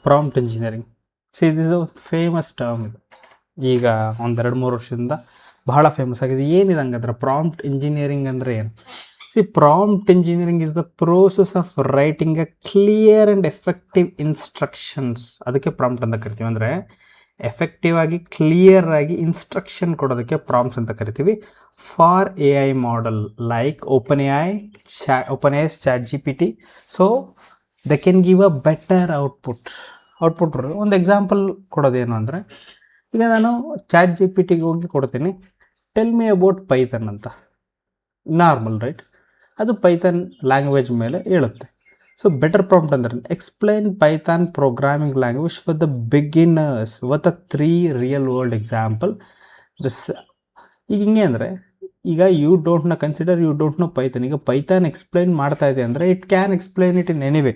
Prompt engineering. So is a famous term. ಇದು ಈಗ ಒಂದು 2-3 ವರ್ಷದಿಂದ ಬಹಳ ಫೇಮಸ್ ಆಗಿದೆ. ಏನಿದೆ ಹಂಗಂದ್ರೆ ಪ್ರಾಂಪ್ಟ್ ಇಂಜಿನಿಯರಿಂಗ್ ಅಂದರೆ ಏನು? Prompt engineering is the process of writing A clear and effective instructions. ಅದಕ್ಕೆ ಪ್ರಾಂಪ್ಟ್ ಅಂತ ಕರಿತೀವಿ. ಅಂದರೆ ಎಫೆಕ್ಟಿವ್ ಆಗಿ ಕ್ಲಿಯರ್ ಆಗಿ ಇನ್ಸ್ಟ್ರಕ್ಷನ್ ಕೊಡೋದಕ್ಕೆ ಪ್ರಾಂಪ್ಟ್ಸ್ ಅಂತ ಕರಿತೀವಿ. For A I model like Open A I's ChatGPT. So they can give a better output. ಒಂದು ಎಕ್ಸಾಂಪಲ್ ಕೊಡೋದೇನು ಅಂದರೆ, ಈಗ ನಾನು ChatGPTಗೆ ಹೋಗಿ ಕೊಡ್ತೀನಿ, ಟೆಲ್ ಮಿ ಅಬೌಟ್ ಪೈಥನ್ ಅಂತ. ನಾರ್ಮಲ್ ರೈಟ್, ಅದು ಪೈಥನ್ ಲ್ಯಾಂಗ್ವೇಜ್ ಮೇಲೆ ಹೇಳುತ್ತೆ. ಸೊ ಬೆಟರ್ ಪ್ರಾಂಪ್ಟ್ ಅಂದರೆ explain Python programming language for the beginners with 3 real world example. ಈಗ ಹಿಂಗೆ ಅಂದರೆ, ಈಗ ಯು ಡೋಂಟ್ ನೋ ಪೈಥಾನ್. ಈಗ ಪೈಥಾನ್ ಎಕ್ಸ್ಪ್ಲೈನ್ ಮಾಡ್ತಾ ಇದೆ ಅಂದರೆ it can explain it in anyway.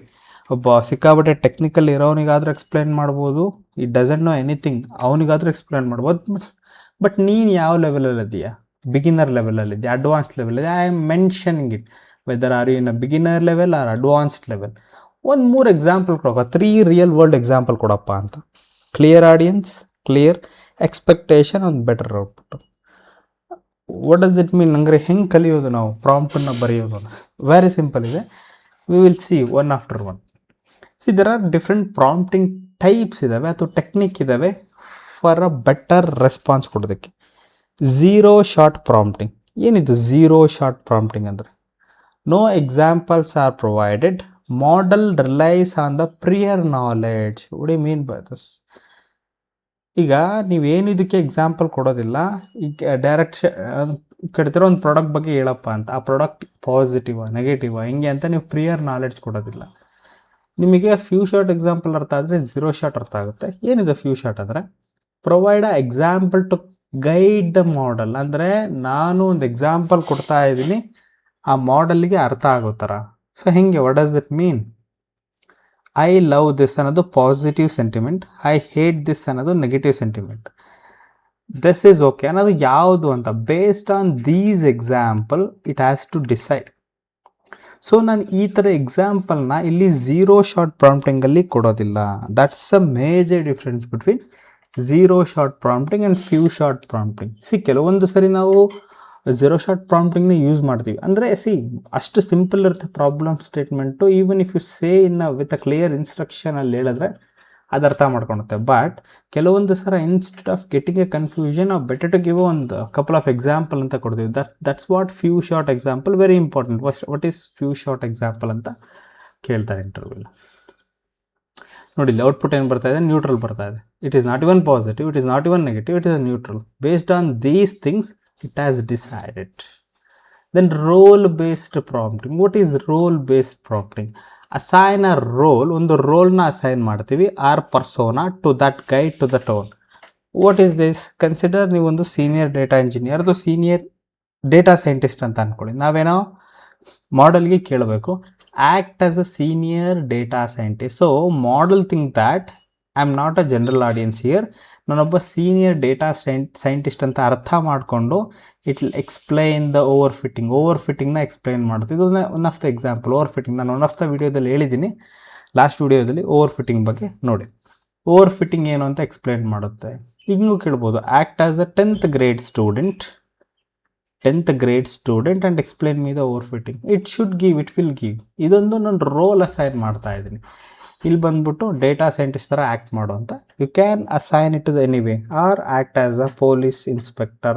ಒಬ್ಬ ಸಿಕ್ಕಾಬಟ್ಟೆ ಟೆಕ್ನಿಕಲ್ ಇರೋನಿಗಾದರೂ ಎಕ್ಸ್ಪ್ಲೈನ್ ಮಾಡ್ಬೋದು, ಇಟ್ ಡಸಂಟ್ ನೋ ಎನಿಥಿಂಗ್, ಅವನಿಗಾದರೂ ಎಕ್ಸ್ಪ್ಲೈನ್ ಮಾಡ್ಬೋದು. ಬಟ್ ನೀನು ಯಾವ ಲೆವೆಲಲ್ಲಿದ್ದೀಯಾ? ಬಿಗಿನರ್ ಲೆವೆಲಲ್ಲಿದೆಯಾ, advance level? I am mentioning it, whether are you in a beginner level or advanced level. ಒಂದು 3 ಎಕ್ಸಾಂಪಲ್ ಕೊಡಪ್ಪ, 3 ರಿಯಲ್ ವರ್ಲ್ಡ್ ಎಕ್ಸಾಂಪಲ್ ಕೊಡಪ್ಪ ಅಂತ. ಕ್ಲಿಯರ್ ಆಡಿಯನ್ಸ್, ಕ್ಲಿಯರ್ ಎಕ್ಸ್ಪೆಕ್ಟೇಷನ್, ಒಂದು better output. What does it mean? ಅಂದರೆ ಹೆಂಗೆ ಕಲಿಯೋದು ನಾವು ಪ್ರಾಂಪ್ಟನ್ನು ಬರೆಯೋದು? ವೆರಿ ಸಿಂಪಲ್ ಇದೆ. We will see one after one. There are different prompting types ಇದ್ದಾವೆ ಅಥವಾ ಟೆಕ್ನಿಕ್ ಇದ್ದಾವೆ ಫಾರ್ ಅ ಬೆಟರ್ ರೆಸ್ಪಾನ್ಸ್ ಕೊಡೋದಕ್ಕೆ. Zero shot prompting. ಏನಿದು ಝೀರೋ ಶಾರ್ಟ್ ಪ್ರಾಂಪ್ಟಿಂಗ್ ಅಂದರೆ? No examples are provided, model relies on the prior knowledge. What do you mean by this? ಈಗ ನೀವೇನು ಇದಕ್ಕೆ example ಕೊಡೋದಿಲ್ಲ, ಈಗ ಡೈರೆಕ್ಟ್ ಕಟ್ತಿರೋ ಒಂದು ಪ್ರಾಡಕ್ಟ್ ಬಗ್ಗೆ ಹೇಳಪ್ಪ ಅಂತ. ಆ ಪ್ರಾಡಕ್ಟ್ ಪಾಸಿಟಿವಾ ನೆಗೆಟಿವಾ ಹಿಂಗೆ ಅಂತ ನೀವು ಪ್ರಿಯರ್ ನಾಲೆಡ್ಜ್ ಕೊಡೋದಿಲ್ಲ. ನಿಮಗೆ ಫ್ಯೂ ಶಾರ್ಟ್ ಎಕ್ಸಾಂಪಲ್ ಅರ್ಥ ಆದರೆ ಝೀರೋ ಶಾರ್ಟ್ ಅರ್ಥ ಆಗುತ್ತೆ. ಏನಿದೆ ಫ್ಯೂ ಶಾರ್ಟ್ ಅಂದರೆ? Provide a example to guide the model. ಅಂದರೆ ನಾನು ಒಂದು ಎಕ್ಸಾಂಪಲ್ ಕೊಡ್ತಾ ಇದ್ದೀನಿ, ಆ ಮಾಡೆಲ್ಗೆ ಅರ್ಥ ಆಗೋ ಥರ. ಸೊ ಹೆಂಗೆ? What does that mean? I love this ಅನ್ನೋದು positive sentiment, I hate this ಅನ್ನೋದು negative sentiment. This is okay ಅನ್ನೋದು ಯಾವುದು ಅಂತ based on these example it has to decide. So ನಾನು ಈ ಥರ ಎಕ್ಸಾಂಪಲ್ನ ಇಲ್ಲಿ ಝೀರೋ ಶಾರ್ಟ್ ಪ್ರಾಂಪ್ಟಿಂಗಲ್ಲಿ ಕೊಡೋದಿಲ್ಲ. That's a major difference between zero shot prompting and few shot prompting. ಕೆಲವೊಂದು ಸರಿ ನಾವು ಝೀರೋ ಶಾರ್ಟ್ ಪ್ರಾಂಪ್ಟಿಂಗ್ನ ಯೂಸ್ ಮಾಡ್ತೀವಿ. ಅಂದರೆ ಅಷ್ಟು ಸಿಂಪಲ್ ಇರುತ್ತೆ problem statement. Even if you say with a clear instruction ಅಲ್ಲಿ ಹೇಳಿದ್ರೆ ಅದು ಅರ್ಥ ಮಾಡ್ಕೊಳುತ್ತೆ. ಬಟ್ ಕೆಲವೊಂದು ಸಲ instead of getting a confusion of better to give ಒಂದು ಕಪಲ್ ಆಫ್ ಎಕ್ಸಾಂಪಲ್ ಅಂತ ಕೊಡ್ತೀವಿ. That's what few shot example. Very important. What is few shot example ಅಂತ ಕೇಳ್ತಾರೆ ಇಂಟರ್ವ್ಯೂಲಿ. ನೋಡಿ, ಇಲ್ಲಿ ಔಟ್ಪುಟ್ ಏನು ಬರ್ತಾ ಇದೆ? ನ್ಯೂಟ್ರಲ್ ಬರ್ತಾ ಇದೆ. It is not even positive, it is not even negative, it is a neutral. Based on these things it has decided. Then role based prompting. What is role based prompting? Assign a role. ಒಂದು ರೋಲ್ನ assign ಮಾಡ್ತೀವಿ, or persona to that guide to the tone. What is this? Consider ನೀವೊಂದು senior data engineer, ಅದು senior data scientist ಅಂತ ಅಂದ್ಕೊಳ್ಳಿ. ನಾವೇನೋ ಮಾಡೆಲ್ಗೆ ಕೇಳಬೇಕು, act as a senior data scientist. So model think that I am not a general audience here, ನಾನೊಬ್ಬ senior data scientist ಅಂತ ಅರ್ಥ ಮಾಡಿಕೊಂಡು it will explain the over ಫಿಟ್ಟಿಂಗ್ನ ಎಕ್ಸ್ಪ್ಲೈನ್ ಮಾಡುತ್ತೆ. ಇದು one of the example. Over fitting ನಾನು one of the ವಿಡಿಯೋದಲ್ಲಿ ಹೇಳಿದ್ದೀನಿ, ಲಾಸ್ಟ್ ವಿಡಿಯೋದಲ್ಲಿ ಓವರ್ ಫಿಟ್ಟಿಂಗ್ ಬಗ್ಗೆ ನೋಡಿ. ಓವರ್ ಫಿಟ್ಟಿಂಗ್ ಏನು ಅಂತ ಎಕ್ಸ್ಪ್ಲೈನ್ ಮಾಡುತ್ತೆ. ಹಿಂಗೂ ಕೇಳ್ಬೋದು, act as a 10th grade student and explain me the over fitting. It will give. ಇದೊಂದು ನಾನು ರೋಲ್ ಅಸೈನ್ ಮಾಡ್ತಾ ಇದ್ದೀನಿ. ಇಲ್ಲಿ ಬಂದ್ಬಿಟ್ಟು ಡೇಟಾ ಸೈಂಟಿಸ್ಟ್ ಥರ ಆ್ಯಕ್ಟ್ ಮಾಡು ಅಂತ. You can assign it to the anyway, or act as a police inspector,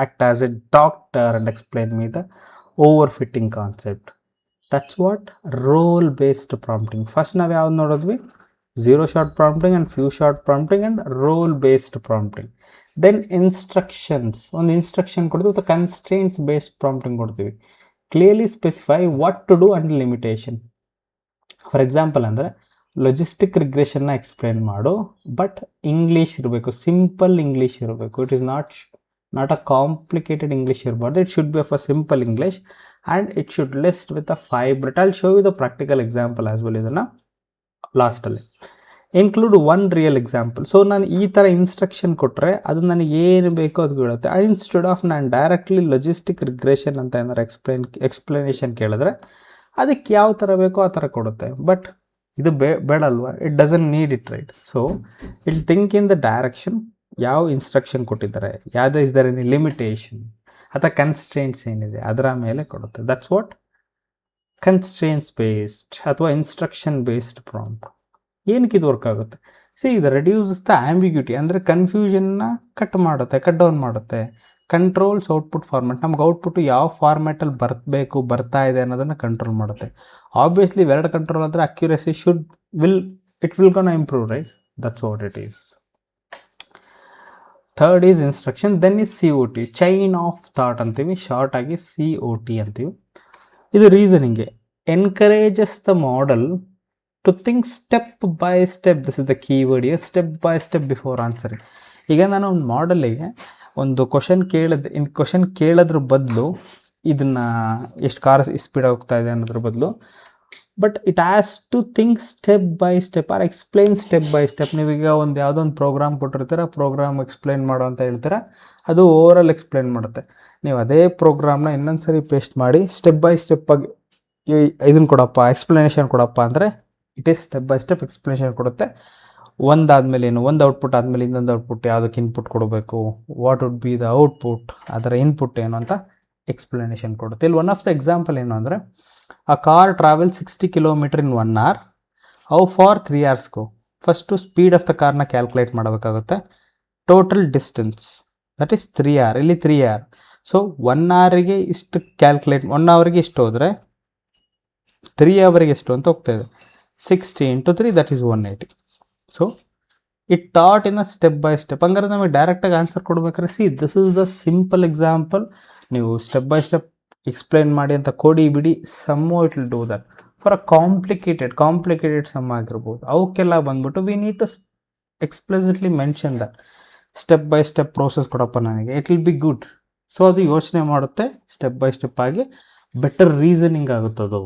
act as a doctor and explain me the overfitting concept. That's what role based prompting. First ನಾವು ಯಾವ್ದು ನೋಡಿದ್ವಿ? Zero shot prompting and few shot prompting and role based prompting. Then instructions. ಒಂದು instruction ಕೊಡ್ತೀವಿ ಅಥವಾ constraints based prompting ಕೊಡ್ತೀವಿ. Clearly specify what to do and limitation. For example ಅಂದರೆ logistic ರಿಗ್ರೆಷನ್ನ explain ಮಾಡು, but English ಇರಬೇಕು, ಸಿಂಪಲ್ ಇಂಗ್ಲೀಷ್ ಇರಬೇಕು. It is not a complicated English ಇರಬಾರ್ದು. It should be of a simple English and it should list with a 5 bullet. I will show you the practical example as well. ಇದನ್ನು ಲಾಸ್ಟಲ್ಲಿ include 1 real example. So ನಾನು ಈ ಥರ instruction ಕೊಟ್ಟರೆ ಅದು ನನಗೆ ಏನು ಬೇಕೋ ಅದು ಬೀಳುತ್ತೆ. ಇನ್ಸ್ಟೆಡ್ ಆಫ್ ನಾನು ಡೈರೆಕ್ಟ್ಲಿ ಲಾಜಿಸ್ಟಿಕ್ ರಿಗ್ರೆಷನ್ ಅಂತ ಏನಾರು ಎಕ್ಸ್ಪ್ಲನೇಷನ್ ಕೇಳಿದ್ರೆ ಅದಕ್ಕೆ ಯಾವ ಥರ ಬೇಕೋ ಆ ಥರ ಕೊಡುತ್ತೆ. ಬಟ್ ಇದು ಬೇಡಲ್ವಾ, it doesn't need it, right? So it think in the direction, ಯಾವ ಇನ್ಸ್ಟ್ರಕ್ಷನ್ ಕೊಟ್ಟಿದ್ದಾರೆ, ಯಾವುದೇ ಇಸ್ ದರ್ ಎನಿ ಲಿಮಿಟೇಷನ್ ಅಥವಾ ಕನ್ಸ್ಟ್ರೇಂಟ್ಸ್ ಏನಿದೆ ಅದರ ಮೇಲೆ ಕೊಡುತ್ತೆ. ದಟ್ಸ್ ವಾಟ್ ಕನ್ಸ್ಟ್ರೇಂಟ್ಸ್ ಬೇಸ್ಡ್ ಅಥವಾ ಇನ್ಸ್ಟ್ರಕ್ಷನ್ ಬೇಸ್ಡ್ ಪ್ರಾಂಪ್ಟ್. ಏನಕ್ಕೆ ಇದು ವರ್ಕ್ ಆಗುತ್ತೆ? ಇದು ರೆಡ್ಯೂಸಸ್ ದ ಆಂಬಿಗ್ಯೂಟಿ, ಅಂದರೆ ಕನ್ಫ್ಯೂಷನ್ನ ಕಟ್ ಡೌನ್ ಮಾಡುತ್ತೆ. ಕಂಟ್ರೋಲ್ಸ್ ಔಟ್ಪುಟ್ ಫಾರ್ಮ್ಯಾಟ್, ನಮ್ಗೆ ಔಟ್ಪುಟ್ ಯಾವ ಫಾರ್ಮ್ಯಾಟಲ್ಲಿ ಬರ್ತಾ ಇದೆ ಅನ್ನೋದನ್ನು ಕಂಟ್ರೋಲ್ ಮಾಡುತ್ತೆ. ಆಬ್ವಿಯಸ್ಲಿ ಇವೆರಡು ಕಂಟ್ರೋಲ್ ಆದರೆ accuracy it will gonna improve, right? That's what it is. Third is instruction, then is COT, chain of thought ಅಂತೀವಿ, ಶಾರ್ಟ್ ಆಗಿ COT ಅಂತೀವಿ. ಇದು ರೀಸನಿಂಗ್ಗೆ encourages the model to think step by step. This is the keyword here, step by step before answering. ಈಗ ನಾನು ಒಂದು ಮಾಡೆಲಿಗೆ ಒಂದು question ಕೇಳೋದ್ರ ಬದಲು ಇದನ್ನು ಎಷ್ಟು ಕಾರ್ ಸ್ಪೀಡ್ ಹೋಗ್ತಾ ಇದೆ ಅನ್ನೋದ್ರ ಬದಲು, but it has to think step by step or explain step by step. ನೀವೀಗ ಯಾವುದೋ ಒಂದು ಪ್ರೋಗ್ರಾಮ್ ಕೊಟ್ಟಿರ್ತೀರ, ಪ್ರೋಗ್ರಾಮ್ ಎಕ್ಸ್ಪ್ಲೈನ್ ಮಾಡೋ ಅಂತ ಹೇಳ್ತೀರ, ಅದು ಓವರಾಲ್ ಎಕ್ಸ್ಪ್ಲೈನ್ ಮಾಡುತ್ತೆ. ನೀವು ಅದೇ ಪ್ರೋಗ್ರಾಮ್ನ ಇನ್ನೊಂದು ಸರಿ ಪೇಸ್ಟ್ ಮಾಡಿ ಸ್ಟೆಪ್ ಬೈ ಸ್ಟೆಪ್ ಆಗಿ ಇದನ್ನು ಕೊಡಪ್ಪ, ಎಕ್ಸ್ಪ್ಲನೇಷನ್ ಕೊಡಪ್ಪ ಅಂದರೆ it is step by step explanation ಕೊಡುತ್ತೆ. ಒಂದಾದ್ಮೇಲೆ ಏನು, ಒಂದು ಔಟ್ಪುಟ್ ಆದಮೇಲೆ ಇನ್ನೊಂದು ಔಟ್ಪುಟ್ ಯಾವುದಕ್ಕೆ ಇನ್ಪುಟ್ ಕೊಡಬೇಕು, what would be the output, ಅದರ ಇನ್ಪುಟ್ ಏನು ಅಂತ ಎಕ್ಸ್ಪ್ಲನೇಷನ್ ಕೊಡುತ್ತೆ. ಇಲ್ಲಿ ಒನ್ ಆಫ್ ದ ಎಕ್ಸಾಂಪಲ್ ಏನು ಅಂದರೆ, a car travel 60 km in 1 hour, how far 3 hours go. First speed of the ಕಾರ್ನ ಕ್ಯಾಲ್ಕುಲೇಟ್ ಮಾಡಬೇಕಾಗುತ್ತೆ. Total distance that is 3 hour, ಇಲ್ಲಿ 3 hour. ಸೊ 1 hourಗೆ ಇಷ್ಟು ಕ್ಯಾಲ್ಕುಲೇಟ್, 1 hourಗೆ ಇಷ್ಟು ಹೋದರೆ 3 hourಗೆ ಎಷ್ಟು ಅಂತ ಹೋಗ್ತಾಯಿದೆ. 60 × 3 that is 180. So it thought in a step by step. ಹಂಗಾರೆ ನಮಗೆ ಡೈರೆಕ್ಟಾಗಿ ಆನ್ಸರ್ ಕೊಡ್ಬೇಕಾದ್ರೆ this is the simple example. ನೀವು ಸ್ಟೆಪ್ ಬೈ ಸ್ಟೆಪ್ ಎಕ್ಸ್ಪ್ಲೈನ್ ಮಾಡಿ ಅಂತ ಕೊಡಿ ಬಿಡಿ, sum it will do that. For a complicated sum ಆಗಿರ್ಬೋದು, ಅವಕ್ಕೆಲ್ಲ ಬಂದ್ಬಿಟ್ಟು we need to explicitly mention that step by step process ಕೊಡಪ್ಪ ನನಗೆ, it will be good. So ಅದು ಯೋಚನೆ ಮಾಡುತ್ತೆ, ಸ್ಟೆಪ್ ಬೈ ಸ್ಟೆಪ್ ಆಗಿ ಬೆಟರ್ ರೀಸನಿಂಗ್ ಆಗುತ್ತದು.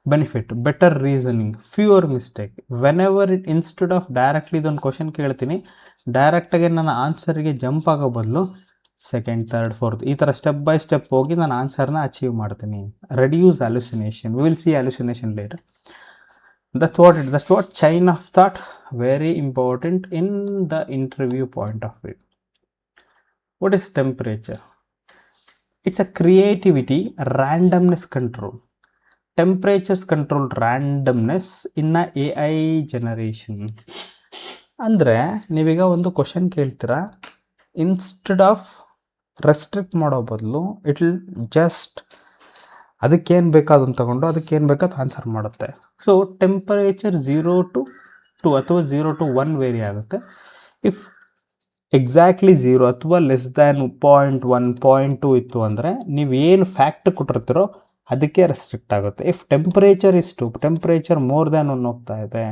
Benefit, better reasoning, fewer mistake. Whenever it instead of directly ಇದೊಂದು ಕ್ವಶನ್ ಕೇಳ್ತೀನಿ, ಡೈರೆಕ್ಟಾಗಿ ನನ್ನ ಆನ್ಸರ್ಗೆ ಜಂಪ್ ಆಗೋ ಬದಲು ಸೆಕೆಂಡ್, ಥರ್ಡ್, ಫೋರ್ತ್ ಈ ಥರ ಸ್ಟೆಪ್ ಬೈ ಸ್ಟೆಪ್ ಹೋಗಿ ನಾನು ಆನ್ಸರ್ನ ಅಚೀವ್ ಮಾಡ್ತೀನಿ. Reduce hallucination, we will see hallucination later. That's what chain of thought, very important in the interview point of view. What is temperature? It's a creativity, randomness control. Temperatures control randomness in a AI generation. ಅಂದರೆ ನೀವೀಗ ಒಂದು question ಕೇಳ್ತೀರಾ, instead of restrict ಮಾಡೋ ಬದಲು it will just ಅದಕ್ಕೇನು ಬೇಕು ಅದನ್ನು ತಗೊಂಡು ಅದಕ್ಕೇನು ಬೇಕು ಅದು ಆನ್ಸರ್ ಮಾಡುತ್ತೆ. ಸೊ ಟೆಂಪರೇಚರ್ 0 to 2 ಅಥವಾ 0 to 1 ವೇರಿ ಆಗುತ್ತೆ. ಇಫ್ ಎಕ್ಸಾಕ್ಟ್ಲಿ 0 ಅಥವಾ ಲೆಸ್ ದ್ಯಾನ್ 0.1, 0.2 ಇತ್ತು ಅಂದರೆ ನೀವೇನು ಫ್ಯಾಕ್ಟ್ ಕೊಟ್ಟಿರ್ತೀರೋ ಅದಕ್ಕೆ ರೆಸ್ಟ್ರಿಕ್ಟ್ ಆಗುತ್ತೆ. ಇಫ್ ಟೆಂಪರೇಚರ್ ಇಷ್ಟು, ಟೆಂಪರೇಚರ್ ಮೋರ್ ದ್ಯಾನ್ 1 ಹೋಗ್ತಾ ಇದೆ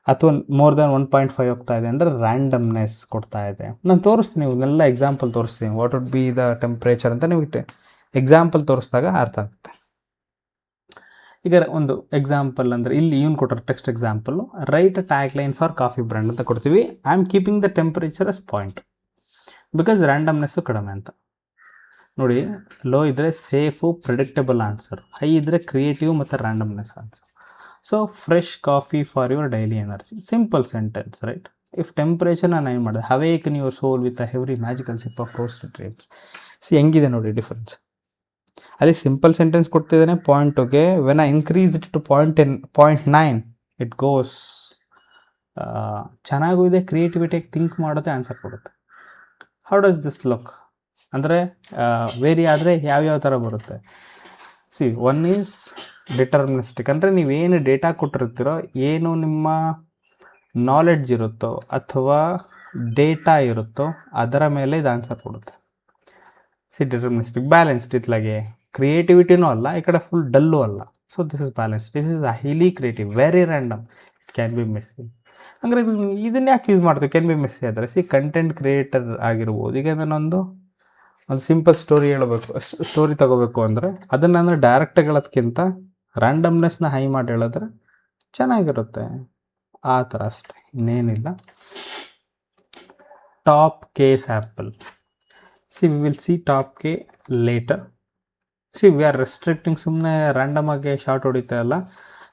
ಅಥವಾ ಮೋರ್ ದ್ಯಾನ್ 1.5 ಹೋಗ್ತಾ ಇದೆ ಅಂದರೆ ರ್ಯಾಂಡಮ್ನೆಸ್ ಕೊಡ್ತಾ ಇದೆ. ನಾನು ತೋರಿಸ್ತೀನಿ, ಇವನ್ನೆಲ್ಲ ಎಕ್ಸಾಂಪಲ್ ತೋರಿಸ್ತೀನಿ, what would be the temperature ಅಂತ ನೀವು ಎಕ್ಸಾಂಪಲ್ ತೋರಿಸಿದಾಗ ಅರ್ಥ ಆಗುತ್ತೆ. ಈಗ ಒಂದು ಎಕ್ಸಾಂಪಲ್ ಅಂದರೆ ಇಲ್ಲಿ ಇವನು ಕೊಟ್ಟರೆ text example, right a tag line for coffee brand ಅಂತ ಕೊಡ್ತೀವಿ. I am keeping the temperature as point because randomness ಕಡಿಮೆ ಅಂತ. ನೋಡಿ, ಲೋ ಇದ್ದರೆ ಸೇಫು ಪ್ರಿಡಿಕ್ಟಬಲ್ ಆನ್ಸರ್, ಹೈ ಇದ್ದರೆ ಕ್ರಿಯೇಟಿವ್ ಮತ್ತು randomness answer. So fresh coffee for your daily energy, simple sentence, right? If temperature ನಾನು ಏನು ಮಾಡಿದೆ, awaken your soul with a heavenly magical sip of roasted dreams. ಹೆಂಗಿದೆ ನೋಡಿ difference. ಅಲ್ಲಿ simple sentence ಕೊಡ್ತಿದ್ದಾನೆ ಪಾಯಿಂಟುಗೆ, when I increase it to 0.9 it goes. ಚೆನ್ನಾಗೂ ಇದೆ, ಕ್ರಿಯೇಟಿವಿಟಿಯಾಗಿ ಥಿಂಕ್ ಮಾಡೋದೇ ಆನ್ಸರ್ ಕೊಡುತ್ತೆ. ಹೌ ಡಸ್ ದಿಸ್ ಲುಕ್ ಅಂದರೆ ವೇರಿ ಆದರೆ ಯಾವ್ಯಾವ ಥರ ಬರುತ್ತೆ. ಒನ್ ಈಸ್ ಡಿಟರ್ಮಿನಿಸ್ಟಿಕ್, ಅಂದರೆ ನೀವೇನು ಡೇಟಾ ಕೊಟ್ಟಿರ್ತೀರೋ, ಏನು ನಿಮ್ಮ ನಾಲೆಡ್ಜ್ ಇರುತ್ತೋ ಅಥವಾ ಡೇಟಾ ಇರುತ್ತೋ ಅದರ ಮೇಲೆ ಇದು ಆನ್ಸರ್ ಕೊಡುತ್ತೆ. ಡಿಟರ್ಮಿನಿಸ್ಟಿಕ್. ಬ್ಯಾಲೆನ್ಸ್ಡ್, ಇತ್ಲಾಗೆ ಕ್ರಿಯೇಟಿವಿಟಿನೂ ಅಲ್ಲ, ಈ ಕಡೆ ಫುಲ್ ಡಲ್ಲು ಅಲ್ಲ. So this is balanced. This is highly creative, very random, it can be messy. ಅಂದರೆ ಇದನ್ನ ಯಾಕೆ ಯೂಸ್ ಮಾಡ್ತೀವಿ ಕ್ಯಾನ್ ಬಿ ಮೆಸ್ಸಿ ಆದರೆ? ಕಂಟೆಂಟ್ ಕ್ರಿಯೇಟರ್ ಆಗಿರ್ಬೋದು. ಈಗ ನಾನೊಂದು ಸಿಂಪಲ್ ಸ್ಟೋರಿ ತಗೋಬೇಕು ಅಂದರೆ ಅದನ್ನು ಅಂದರೆ ಡೈರೆಕ್ಟಾಗಿ ಹೇಳೋದಕ್ಕಿಂತ ರ್ಯಾಂಡಮ್ನೆಸ್ನ ಹೈ ಮಾಡಿ ಹೇಳಿದ್ರೆ ಚೆನ್ನಾಗಿರುತ್ತೆ. ಆ ಥರ ಅಷ್ಟೇ, ಇನ್ನೇನಿಲ್ಲ. Top K sample. we will see top K later. we are restricting, ಸುಮ್ಮನೆ ರ್ಯಾಂಡಮ್ ಆಗಿ ಶಾರ್ಟ್ ಹೊಡಿತಾ ಇಲ್ಲ.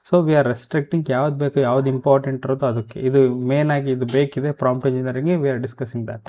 ಸೊ ವಿ ಆರ್ ರೆಸ್ಟ್ರಿಕ್ಟಿಂಗ್ ಯಾವ್ದು ಬೇಕು, ಯಾವ್ದು ಇಂಪಾರ್ಟೆಂಟ್ ಇರೋದು ಅದಕ್ಕೆ. ಇದು ಮೇನ್ ಆಗಿ ಇದು ಬೇಕಿದೆ ಪ್ರಾಂಪ್ಟ್ ಇಂಜಿನಿಯರಿಂಗ್ಗೆ, ವಿ ಆರ್ ಡಿಸ್ಕಸಿಂಗ್ ದ್ಯಾಟ್.